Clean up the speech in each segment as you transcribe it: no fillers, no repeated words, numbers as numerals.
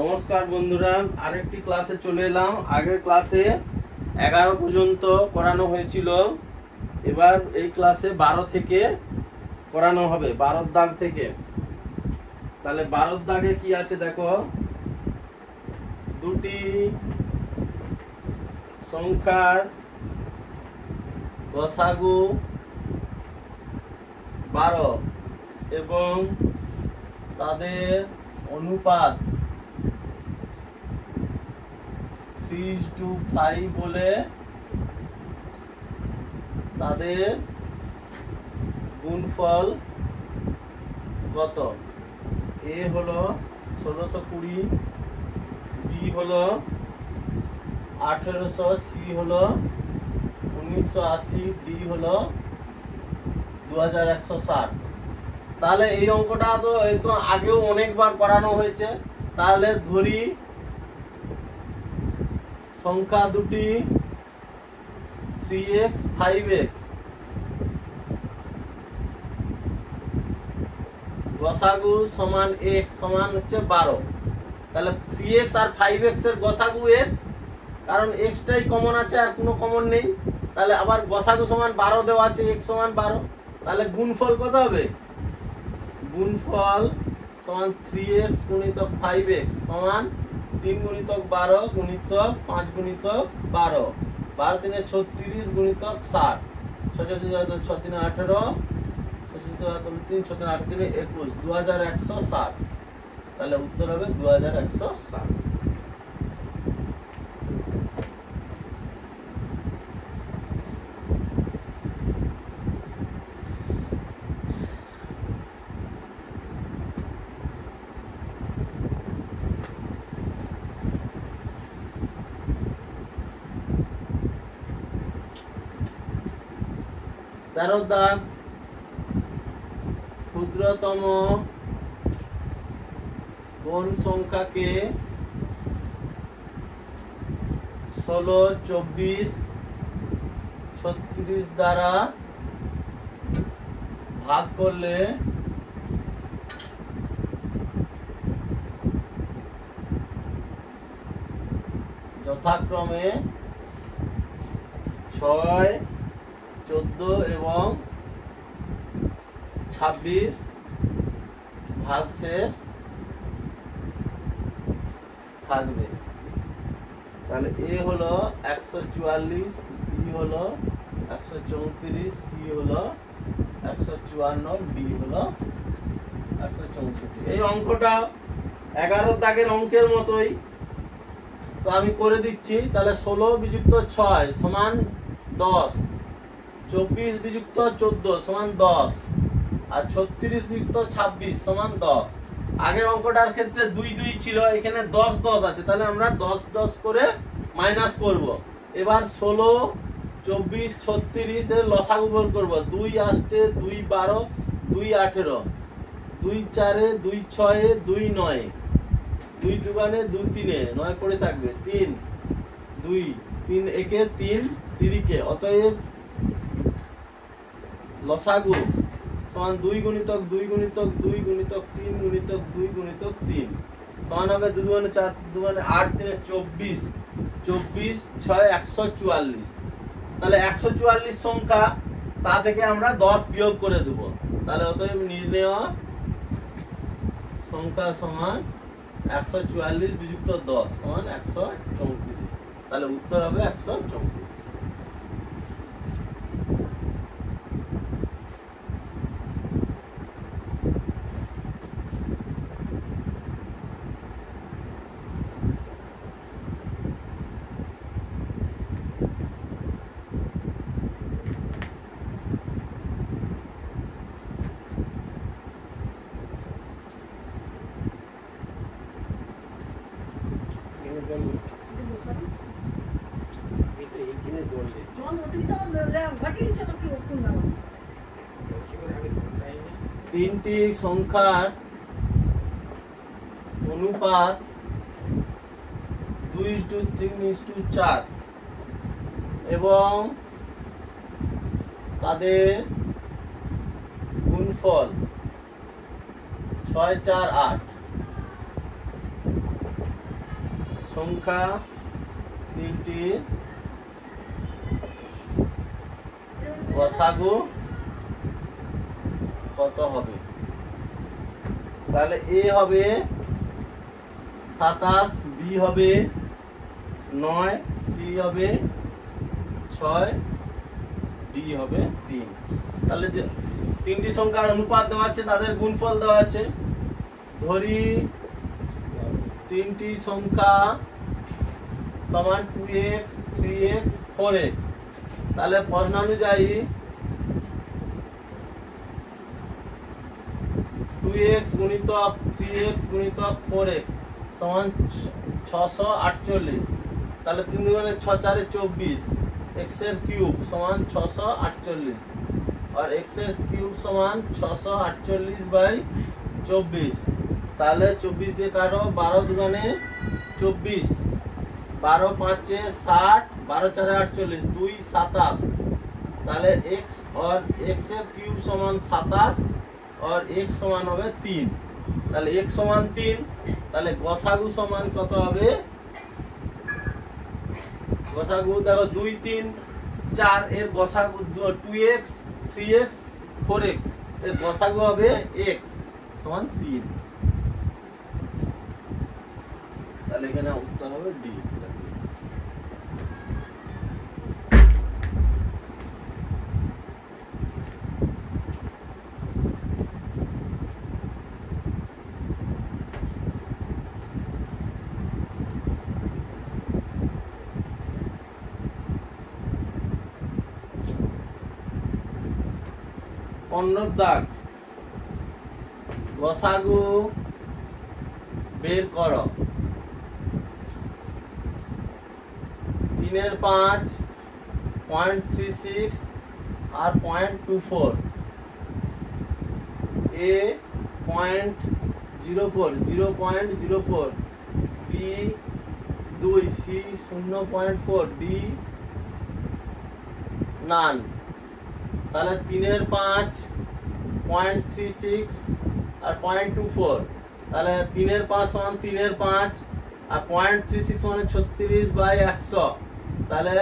নমস্কার বন্ধুরা, আরেকটি ক্লাসে চলে এলাম। আগের ক্লাসে 11 পর্যন্ত করানো হয়েছিল, এবার এই ক্লাসে 12 থেকে করানো হবে, 12 দাগ থেকে। তাহলে 12 দাগে কি আছে দেখো, দুটি সংখ্যার গসাগু 12 এবং তাদের অনুপাত 3:5 বলে তাদের গুণফল কত? এ হলো 1620, বি হলো 1800, সি হলো 1980, ডি হলো 2160। তাহলে এই অঙ্কটা তো এরকম আগেও অনেকবার করানো হয়েছে। তাহলে ধরি সংখ্যা দুটি 3x 5x, গসাগু সমান x সমান হচ্ছে 12। তাহলে 3x আর 5x এর গসাগু x, কারণ x টাই কমন আছে আর কোনো কমন নেই। তাহলে আবার গসাগু সমান 12 দেওয়া আছে, x সমান 12। তাহলে গুণফল কত হবে? গুণফল সমান 3x গুণিতক 5x সমান 3 গুণিতক 12 গুণিতক 5 গুণিতক 12, 12 3 36 গুণিতক 60, 6 3 18, 3 6 3 8 3 21, 2160। তাহলে উত্তর হবে 2160। তেরো দাগ, ক্ষুদ্রতম কোন সংখ্যাকে 16, 24, 36 দ্বারা ভাগ করলে যথাক্রমে 6, 14 এবং 26 ভাগশেষ থাকবে। তাহলে এ হলো 144, বি হলো 134, সি হলো 154, ডি হলো 164। এই অঙ্কটা 11 দাগের অঙ্কের মতোই, তো আমি করে দিচ্ছি। তাহলে 16 বিযুক্ত 6 সমান 10, 24 বিযুক্ত 14 সমান 10, আর 36 বিযুক্ত 26 সমান 10। আগের অঙ্কটার ক্ষেত্রে 2 2 ছিল, এখানে 10 10 আছে, তাহলে আমরা 10 10 করে মাইনাস করব। এবার 16, 24, 36 এর লসাগু বের করব। 2 8 2 12, 2 18, 2 4 2 6 2 9, 2 2 2 3 9 পড়ে থাকবে, 3 2 3 একে 3 3 অতএব লসাগু সমান 2 গুণিতক 2 গুণিতক 2 গুণিতক 3 গুণিতক 2 গুণিতক 3 সমান হবে 2 2 4 2 8 3 24, 24 6 144। তাহলে 144 সংখ্যা, তা থেকে আমরা 10 বিয়োগ করে দেব। তাহলে অতএব নির্ণেয় সংখ্যা সমান 144 বিযুক্ত 10 সমান 134। তাহলে উত্তর হবে 134। তিনটি সংখ্যার অনুপাত 2:3:4 এবং তাদের গুণফল 6 4 8। সংখ্যা তিনটি গসাগু কত হবে? তাহলে এ হবে 27, বি হবে 9, সি হবে 6, ডি হবে 3। তাহলে যে তিনটি সংখ্যার অনুপাত দেওয়া আছে তাদের গুণফল দেওয়া আছে। ধরি তিনটি সংখ্যা সমান 2x, 3x, 4x। তাহলে প্রশ্নানুযায়ী 2x গুণিতক 3x গুণিতক 4x সমান 648। তাহলে 3 দুগুণে 6 4 24, x এর কিউব সমান 648 और x এর কিউব সমান 648/24। তাহলে 24 দিয়ে কাটো, 12 দুগুণে 24, 12 5 60, 12 4 48, 2 27। তাহলে x और x এর কিউব সমান 27 और x সমান হবে 3। তাহলে x সমান 3। তাহলে গসাগু সমান কত হবে? গসাগু দেখো 2 3 4 এর গসাগু 2x 3x 4x এর গসাগু হবে x সমান 3। তাহলে এখানে উত্তর হবে ডি। দাগ গসাগু বের করো। 3 এর 5 0.36 আর 0.24, এ 0.04 0.04, বি 2, সি 0.4, ডি নান। তাহলে 3 এর 5 0.36 আর 0.24। তাহলে 3 এর 5 সমান 3 এর 5 আর 0.36 মানে 36/100। তাহলে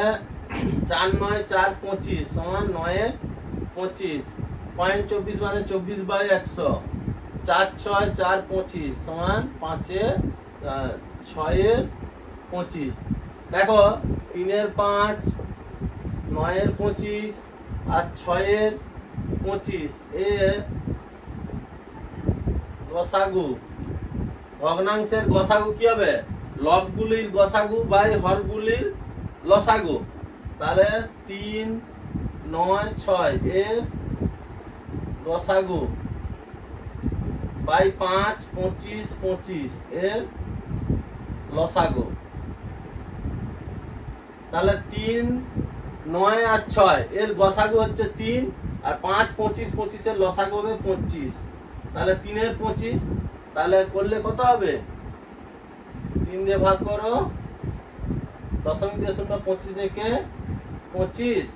4 9 4 25 সমান 9 এর 25। 0.24 মানে 24/100। 4 6 4 25 সমান 5 এর 6 এর 25। দেখো 3 এর 5 9 এর 25 আর 6 এর 25 এর গসাগু, ভগ্নাংশের গসাগু কি হবে? লবগুলির গসাগু বাই হরগুলির লসাগু। তাহলে 3 9 6 এর গসাগু বাই 5 25 25 এর লসাগু। তাহলে 3 9 আর 6 এর গসাগু হচ্ছে 3 আর 5 25 25 এর লসাগু হবে 25। তাহলে 3 এর 25। তাহলে করলে কত হবে? 3 দিয়ে ভাগ করো, দশমিক দিয়ে 0 25 একে 25,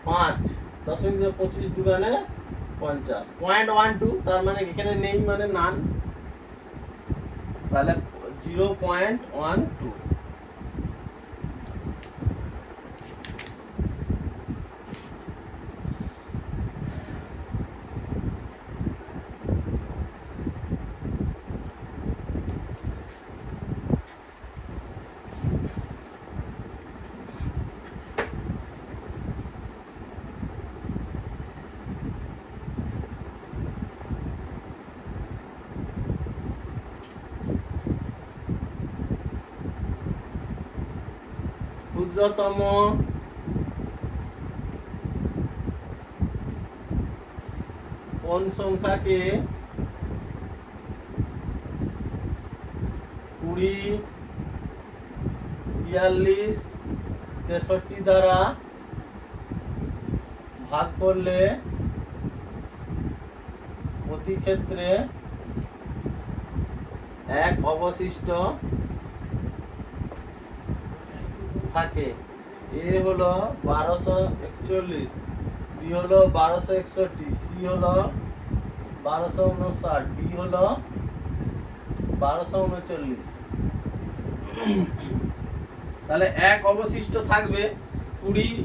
5 দশমিক দিয়ে 25 দুগুণে 50, 0.12। তার মানে এখানে নেই মানে নান। তাহলে 0.12। ক্ষুদ্রতম কোন সংখ্যাকে 20 42 63 দ্বারা ভাগ করলে প্রতি ক্ষেত্রে এক অবশিষ্ট থাকে? এ হলো 1241, বি হলো 1261, সি হলো 1259, ডি হলো 1239। তাহলে 1 অবশিষ্ট থাকবে, 20,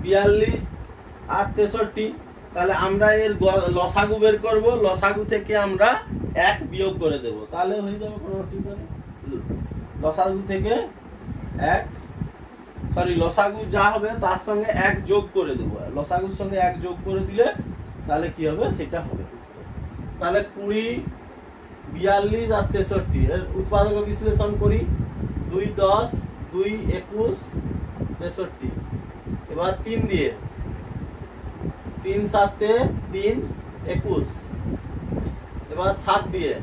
42 আর 63। তাহলে আমরা এর লসাগু বের করব, লসাগু থেকে আমরা 1 বিয়োগ করে দেব, তাহলে হয়ে যাবে, কোনো অসুবিধা নেই। লসাগু থেকে 1, সরি লসাগু যা হবে তার সঙ্গে 1 যোগ করে দেব, লসাগুর সঙ্গে 1 যোগ করে দিলে তাহলে কি হবে সেটা হবে। তাহলে 20, 42 আর 63 এর উৎপাদক বিশ্লেষণ করি। 2 10, 2 21, 63। এবার 3 দিয়ে, 3 7 3 21। এবার 7 দিয়ে,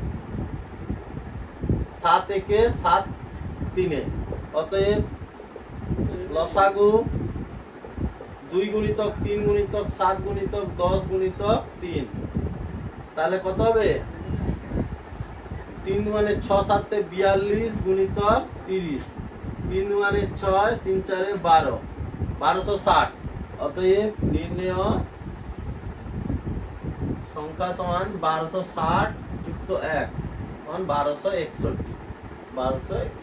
7 1 7 3। অতএব লসাগু 2 গুণিতক 3 গুণিতক 7 গুণিতক 10 গুণিতক 3, তাহলে কত হবে? 3 মানে 6 7 42 গুণিতক 30, 3 মানে 6, 3 4 12, 1260। অতএব নির্ণেয় সংখ্যা সমান 1260 যুক্ত 1 সমান 1261, 1261।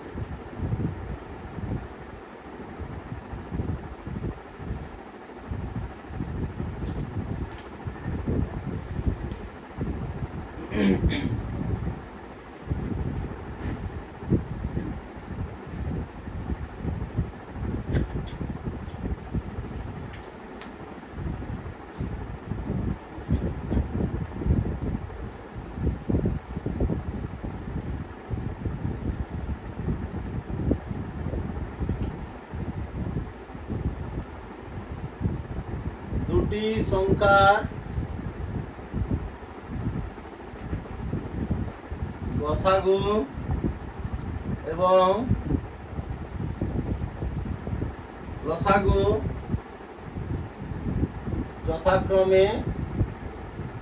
দুটি সংখ্যার লসাগু এবং লসাগু যথাক্রমে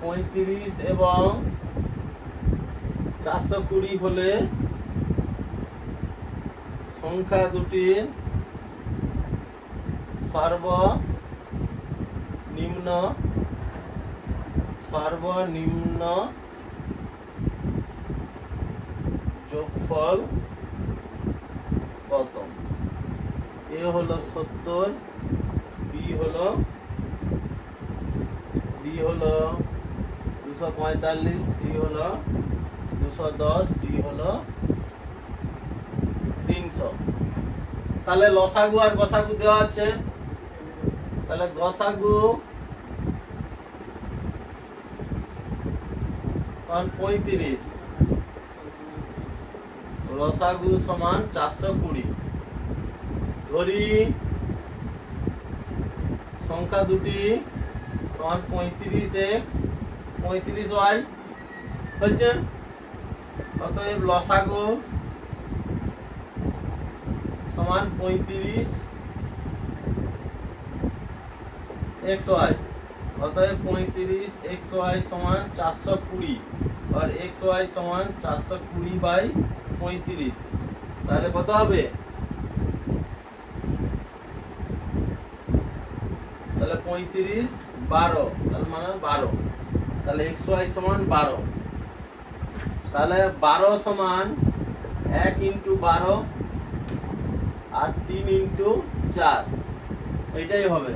35 এবং 420 হলে সংখ্যা দুটির সর্বনিম্ন যোগফল কত? এ হলো 70, বি হলো 245, সি হলো 210, ডি হলো 300। তাহলে লসাগু আর গসাগু দেওয়া আছে। তাহলে গসাগু 35, লসাগু সমান 420। ধরি সংখ্যা দুটি 35x 35y হচ্ছে। অতএব লসাগু সমান 35xy। অতএব 35xy সমান 420 আর xy সমান 420/35। তাহলে কত হবে? তাহলে 35 12, তার মানে 12। তাহলে xy সমান 12। তাহলে 12 সমান 1 × 12 আর 3 × 4, এইটাই হবে।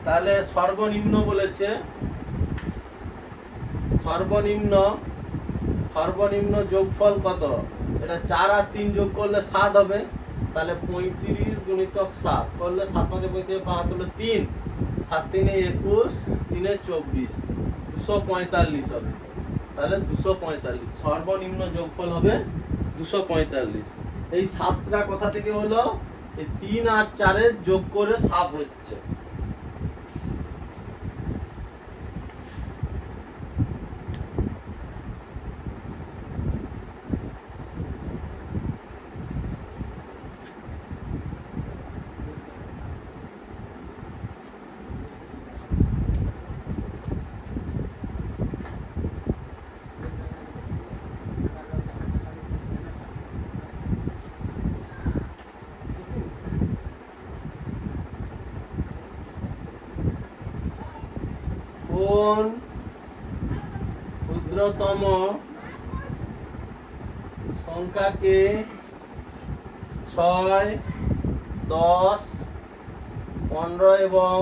তাহলে সর্বনিম্ন বলেছে, সর্বনিম্ন যোগফল কত? এটা 4 আর 3 যোগ করলে 7 হবে। তাহলে 35 গুণিতক 7 করলে 7 5 35 5 হলো 3, 7 3 21, 3 24, 245 হবে। তাহলে 245 সর্বনিম্ন যোগফল হবে 245। এই 7টা কথা থেকে হলো এই 3 আর 4 এর যোগ করে 7 হচ্ছে। কোন ক্ষুদ্রতম সংখ্যাকে 6, 10, 15 এবং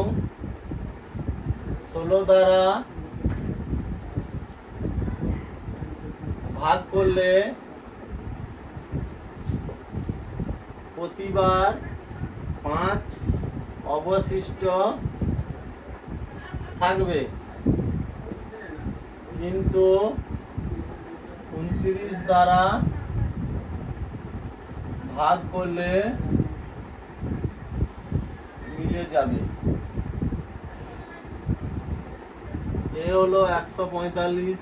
16 দ্বারা ভাগ করলে প্রতিবার 5 অবশিষ্ট থাকবে, কিন্তু 29 দ্বারা ভাগ করলে মিলে যাবে। এ হলো 145,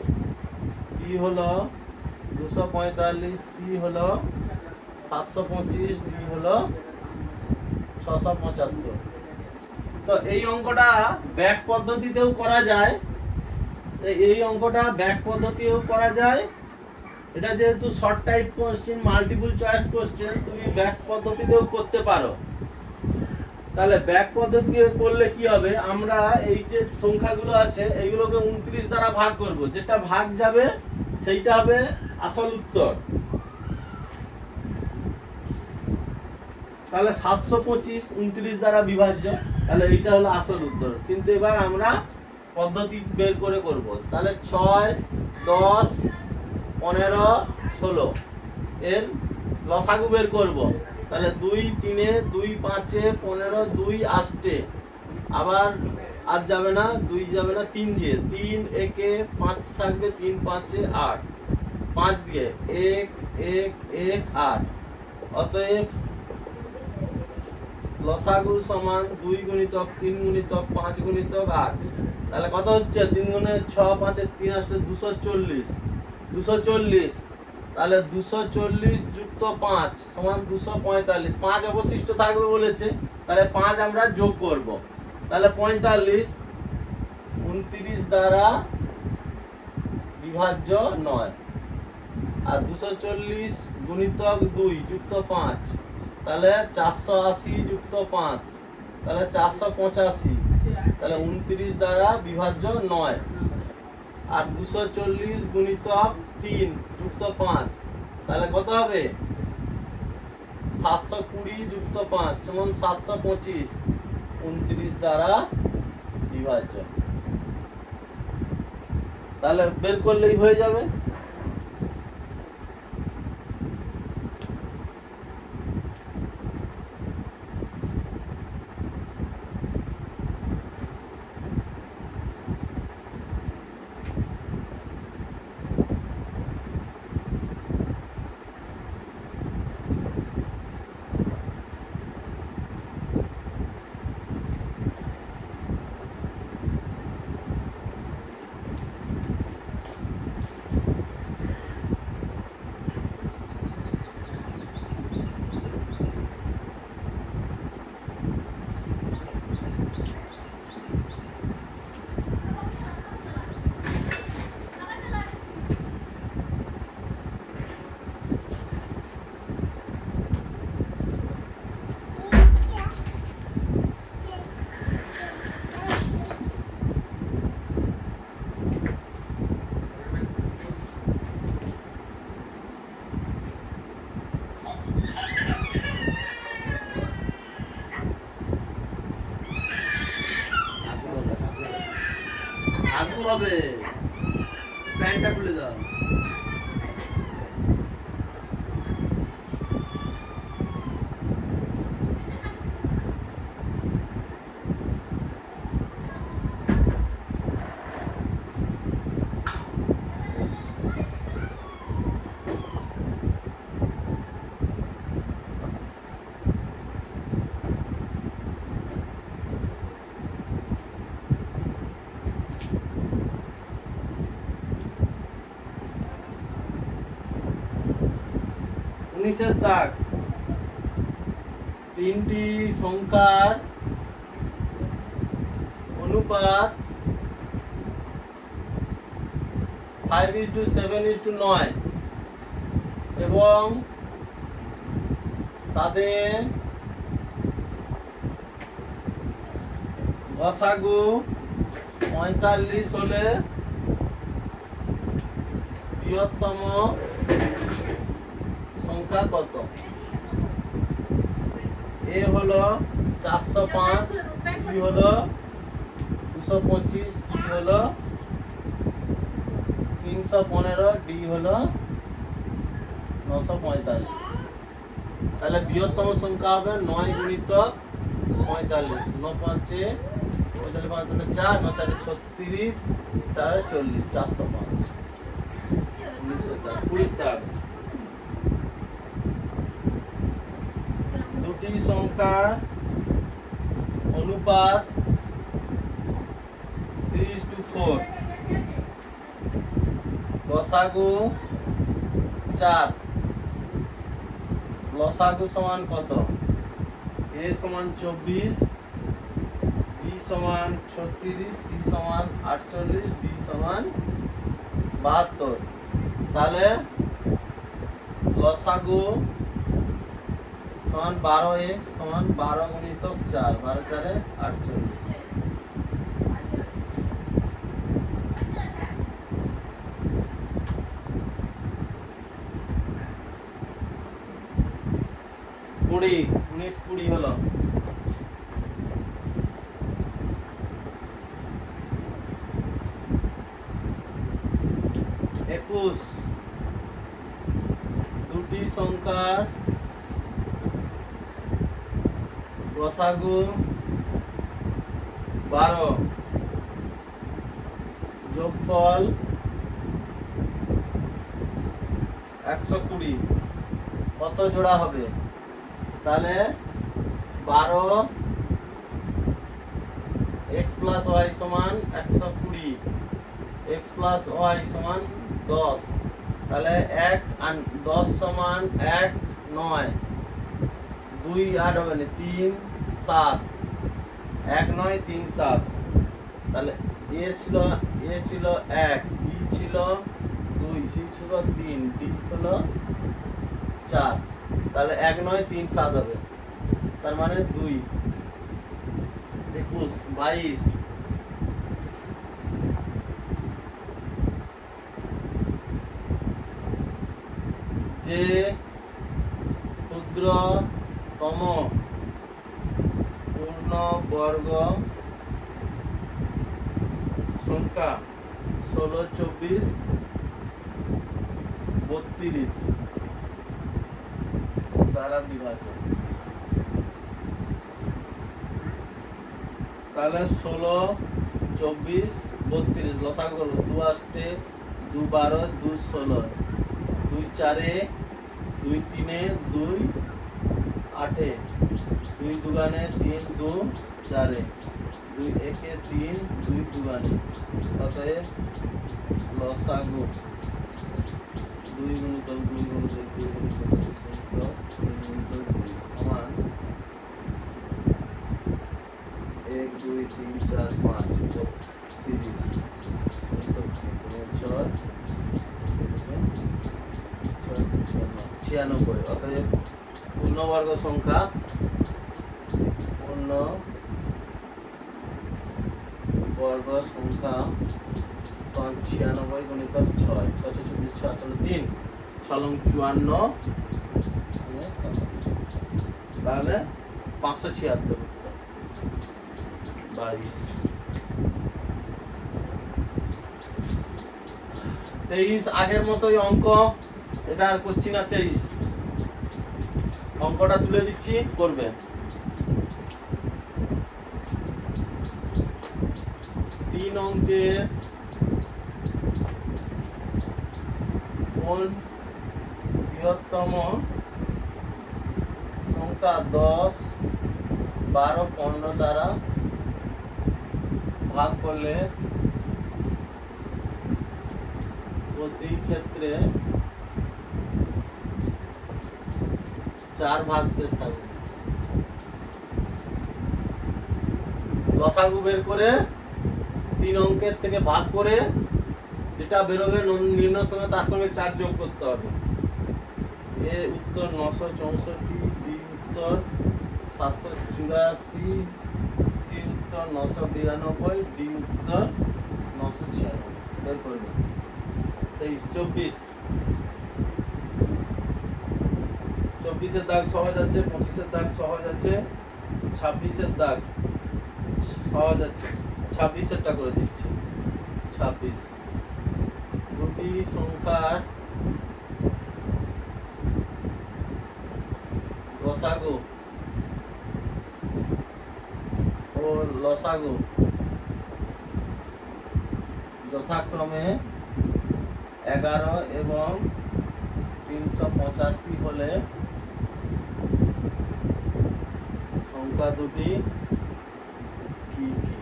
বি হলো 245, সি হলো 725, ডি হলো 675। তো এই অঙ্কটা ব্যাক পদ্ধতিতেও করা যায়, এই অঙ্কটা ব্যাক পদ্ধতিতেও করা যায়। এটা যেহেতু short type question, multiple choice question, তুমি ব্যাক পদ্ধতিতেও করতে পারো। তাহলে ব্যাক পদ্ধতি করলে কি হবে, আমরা এই যে সংখ্যাগুলো আছে এইগুলোকে 29 দ্বারা ভাগ করব, যেটা ভাগ যাবে সেইটা হবে আসল উত্তর। তাহলে 725 29 দ্বারা বিভাজ্য, তাহলে এইটা হলো আসল উত্তর। কিন্তু এবার আমরা পদ্ধতি বের করে করব। তাহলে 6, 10, 15, 16 এর লসাগু বের করব। তাহলে 2 3 2 5 15 2 8, আবার আর যাবে না, 2 যাবে না, 3 দিয়ে, 3 1 5 থাকবে, 3 5 8, 5 দিয়ে 1 1 1 8। অতএব লসাগু সমান 2 গুণিতক 3 গুণিতক 5 গুণিতক 8। তাহলে কত হচ্ছে, 3 গুণে 6 5 3 আসলে 240, 240। তাহলে 240 যুক্ত 5 সমান 245, 5 অবশিষ্ট থাকবে বলেছে, তাহলে 5 আমরা যোগ করব। তাহলে 45 29 দ্বারা বিভাজ্য নয়। আর 240 গুণিতক 2 যুক্ত 5, তাহলে 480 যুক্ত 5, তাহলে 485। তাহলে 29 দ্বারা বিভাজ্য নয়। আর 240 গুণিতক 3 যুক্ত 5, তাহলে কত হবে, 720 যুক্ত 5 সমান 725, 29 দ্বারা বিভাজ্য। তাহলে বের করলেই হয়ে যাবে। ঠাকুর হবে, প্যান্টটা খুলে দাও। নিচের দাগ, তিনটি সংখ্যার অনুপাত 5:7:9 এবং তাদের লসাগু 45 হলে বৃহত্তম সংখ্যা কত? এ হলো 405, বি হলো 225, সি হলো 315, ডি হলো 945। তাহলে বৃহত্তম সংখ্যা হবে 9 গুণিতক 45, 9 5 45 5 4, 9 4 36, 4 40, 405। 20 দুটি সংখ্যার অনুপাত 3:4, লসাগু 4, লসাগু সমান কত? এ সমান 24, বি সমান 36, সি সমান 48, ডি সমান 72। তাহলে লসাগু সমান 12x সমান 12 গুণিতক 4, 12 4 48। কুড়ি 19 20 হলো। একুশ, দুটি সংখ্যার লসাগু 12, যোগফল 120, কত জোড়া হবে? তাহলে 12 x plus y সমান 120, x plus y সমান 10। তাহলে 1 আর 10 সমান 1 9, 2 8 হবে না, 3 7, 1 9 3 7। তাহলে এ ছিল 1, বি ছিল 2, সি ছিল 3, ডি ছিল 4। তাহলে 1 9 3 7 হবে, তার মানে 2। 21 22, যে ক্ষুদ্রতম পূর্ণবর্গ সংখ্যা 16 24 32 দ্বারা বিভাজন। তাহলে 16 24 32 লসাগু করব। 2 8 2 12 2 16, 2 4 2 3 2 8, 2 দুগানে 3 2 4, 2 1 3 2 দুগানে। অতএব লসাগু 2 গুণিতক 2 গুণিতক 2 গুণিতক 2 গুণিতক 2 সমান 1 2 3 4 5 30 গুণিতক 6 96। অতএব পূর্ণবর্গ সংখ্যা 96 গুণিতক 6, 6 6 24 6 3 6 54। তাহলে 576 উত্তর। 22 23 আগের মতোই অঙ্ক, এটা আর করছি না। 23 অঙ্কটা তুলে দিচ্ছি, করবে। তিন অঙ্কের কোন বৃহত্তম সংখ্যা 10 12 15 দ্বারা ভাগ করলে প্রতি ক্ষেত্রে 4 ভাগ শেষ থাকবে। লসাগু বের করে 3 অঙ্কের থেকে ভাগ করে যেটা বেরোবে নির্ণয় সঙ্গে তার সঙ্গে 4 যোগ করতে হবে। এ উত্তর 964, বি উত্তর 784, সি উত্তর 992, ডি উত্তর 996। বের করবে। 23 24 24 দাগ সহজ আছে, 25 দাগ সহজ আছে, 26 দাগ সহজ আছে। 26 টা করে দিচ্ছি। 26 দুটি সংখ্যার গসাগু ও লসাগু যথাক্রমে 11 এবং 385 হলে সংখ্যা দুটি কি কি?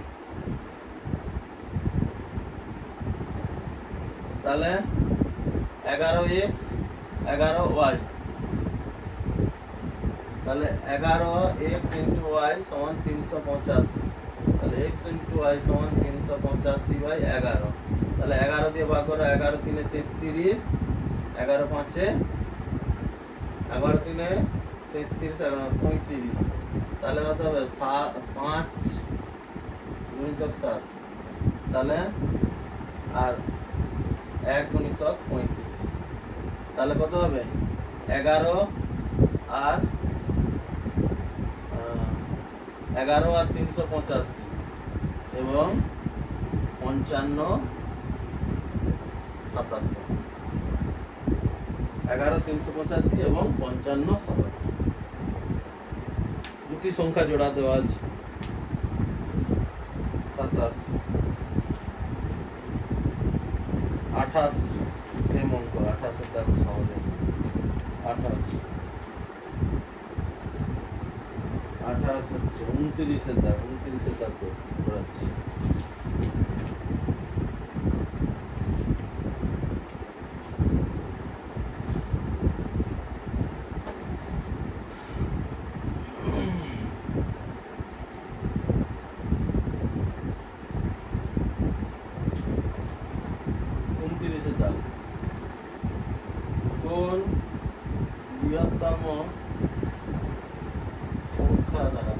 তাহলে 11x 11y, তাহলে 11x into y সমান 385, তাহলে x into y সমান 385/11। তাহলে 11 দিয়ে ভাগ করো, 11 3 33, 11 5 11 3 33, 35। তাহলে কত হবে? 5 গুণিতক 7, তাহলে আর 1 গুণিতক 35, তাহলে কত হবে? 11 আর 385 এবং 55 77। 11 385 এবং 55 77 দুটি সংখ্যা জোড়া দেওয়া আছে। 27 28 সেম অঙ্ক, 28 এর দাগ সহজ। 28 হচ্ছে 29 এর দাগ, 29 এর দাগ করাচ্ছি।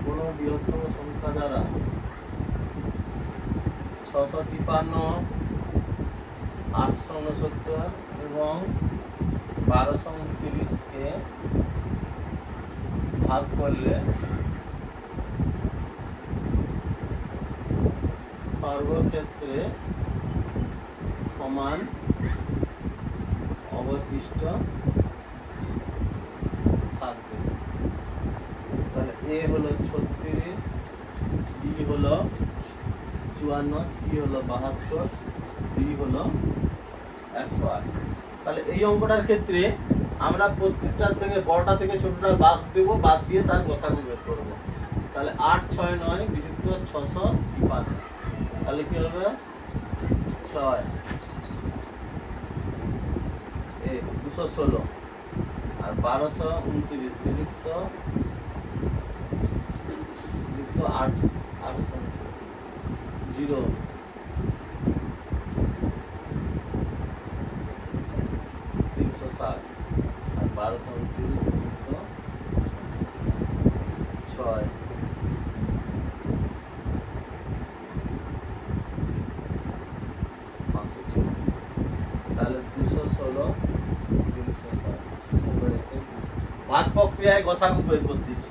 কোন বৃহত্তম সংখ্যা দ্বারা 653, 869 এবং 1229 কে ভাগ করলে সর্বক্ষেত্রে সমান অবশিষ্ট থাকবে। তাহলে এ হলো 36, বি হলো 54, সি হলো 72, ডি হলো 108। তাহলে এই অঙ্কটার ক্ষেত্রে আমরা প্রত্যেকটার থেকে বড়টা থেকে ছোটটা বাদ দেবো, বাদ দিয়ে তার গসাগু বের করবো। তাহলে 8 6 9 বিযুক্ত 653, তাহলে কি হবে? 6 216 আর 1229 বিযুক্ত 8 0 360 আর 1229 বিযুক্ত 6 500। তাহলে 216 360 ভাগ প্রক্রিয়ায় গসাগু বের করতেছি।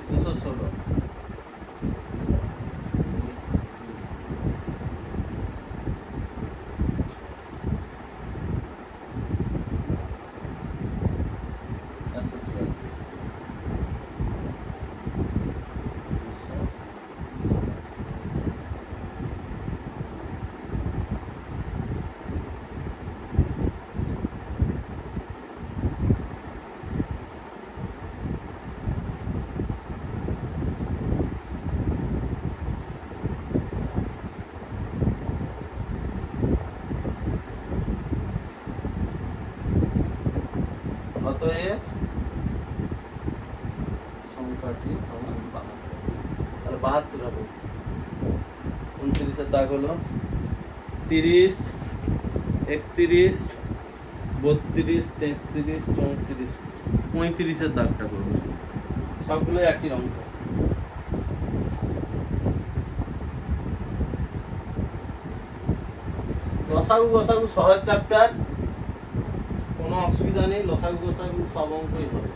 216 অতএব সংখ্যাটি সমান 72। তাহলে 72 হবে। 29 এর দাগ হলো 30, 31, 32, 33, 34, 35 এর দাগটা করবো। সবগুলো একই অঙ্ক। লসাগু সহজ চ্যাপ্টার, কোনো অসুবিধা নেই। লসাগু সব অঙ্কই হবে।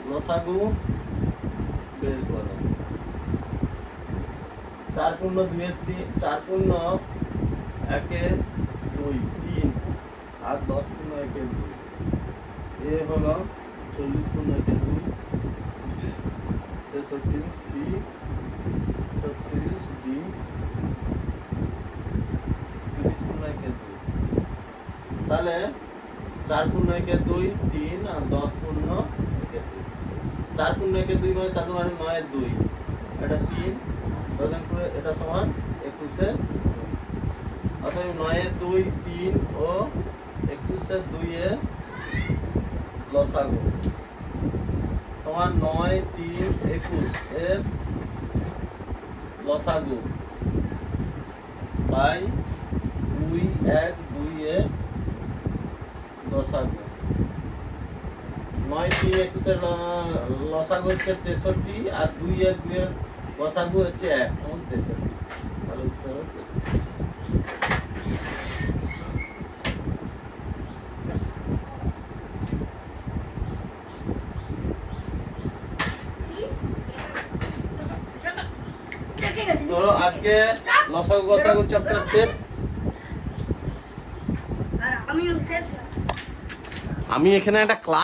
লসাগু বের করো। 4 পূর্ণ 2 এর 3, 4 পূর্ণ 1 এর 2, 3 আর 10 পূর্ণ 1 এর 2। এ হলো 40 পূর্ণ 1 এর 2, 63 সি, 36 ডি, 30 পূর্ণ 1 এর 2। তাহলে 4 পূর্ণ 1 এর 2, 3 আর 10 পূর্ণ 1 এর 2। 4 পূর্ণ 1 এর 2 মানে 4 মানে 9 এর 2, এটা 3, প্রদান করে এটা সমান 21 এর। অতএব 9 এর 2, 3 ও 21 এর 2 এর লসাগু সমান 9, 3, 21 এর লসাগু বাই 2, 1, 2 এর লসাগু। 9, 3, 21 এর লসাগু হচ্ছে 63 আর 2 এর 2 এর লসাগু হচ্ছে 1 সমান 63। তাহলে উত্তর হলো 63। তো আজকে লসাগু গসাগু চ্যাপ্টার শেষ। আর আমিও শেষ। আমি এখানে একটা ক্লাস